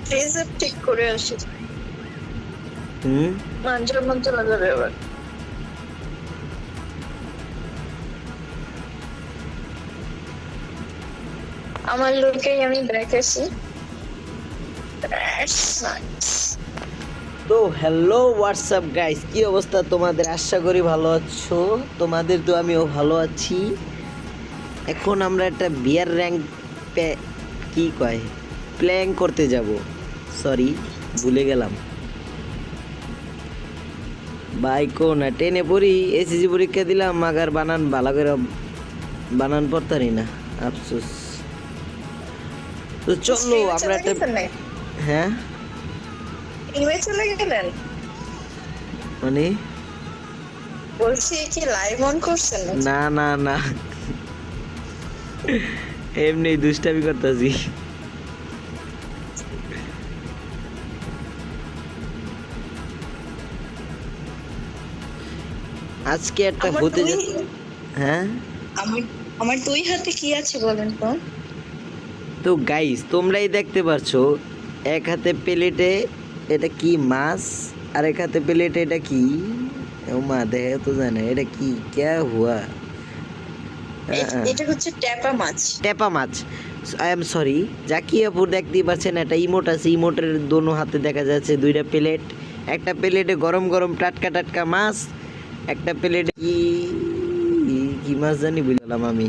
ফ্রিজে ঠিক করে আসি। হুম মাঞ্জার মধ্যে লাগাবে আবার। আমার লোকেই আমি ব্যাক আসি। তো হ্যালো হোয়াটসঅ্যাপ গাইস, কি অবস্থা তোমাদের? আশা করি ভালো আছো। তোমাদের তো আমিও ভালো আছি। এখন আমরা একটা বিয়ার র্যাঙ্ক কি কয় প্ল্যান করতে যাব। সরি, ভুলে গেলাম ভাই। কোন টেনে পড়ি, এসএসসি পরীক্ষা দিলাম, মাগার বানান ভালো করে বানান পড়তারি না, আফসোস। তো চলো আমরা একটা, হ্যাঁ চলে গেলেন মানে বলছি কি লাইভ অন করছেন? না না না, এমনি দুষ্টামি করতেছি। আজকে একটা হতে হ্যাঁ আমার আমার দুই হাতে কি আছে বলেন তো? তো গাইস তোমরাই দেখতে পারছো, এক হাতে প্লেটে এটা কি মাছ, আর এক হাতে প্লেটে এটা কি, ও মা দেখে তো জানে এটা কি, ক্যা হুয়া? এটা হচ্ছে ট্যাপা মাছ। টেপা মাছ, আই এম সরি। জাকিয়াপুর দেখতেই পাচ্ছেন, একটা ইমোট আছে, ইমোটের দোনো হাতে দেখা যাচ্ছে দুইটা প্লেট। একটা প্লেটে গরম গরম টাটকা টাটকা মাছ, একটা প্লেটে কি কি মাছ জানি বুঝলাম আমি।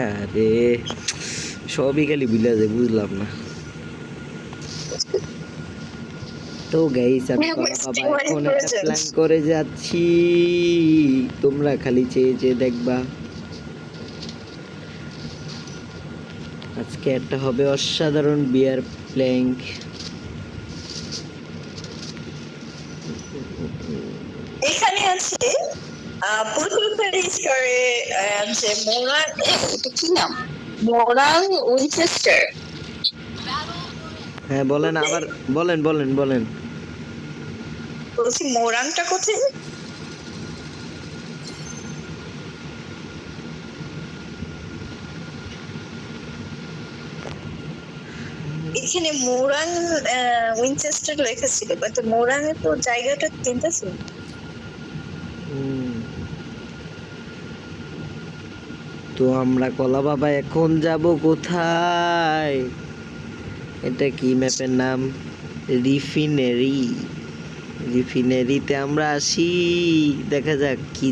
আরে সবই খালি বুঝলা যায়, বুঝলাম না। তো গাইস আমি বাবা এখন একটা প্ল্যান করে যাচ্ছি, তোমরা খালি চেয়ে চেয়ে দেখবা। আজকে একটা হবে অসাধারণ বিয়ার প্ল্যাঙ্ক। এখানে আছে পুতুলবাড়ি স্টোরে যে মোরান, এটা কি নাম? মোরান উইনচেস্টার। হ্যাঁ বলেন, আবার বলেন বলেন বলেন। বলছি মোরানটা কোথায়? এখানে মোরান উইনচেস্টার লেখা ছিল, বাট মোরানে তো জায়গাটা চিনতেছি। তো আমরা কলা বাবা এখন যাব কোথায়? এটা কি ম্যাপের নাম? রিফিনারি। রিফিনারিতে আমরা আসি, দেখা যাক কি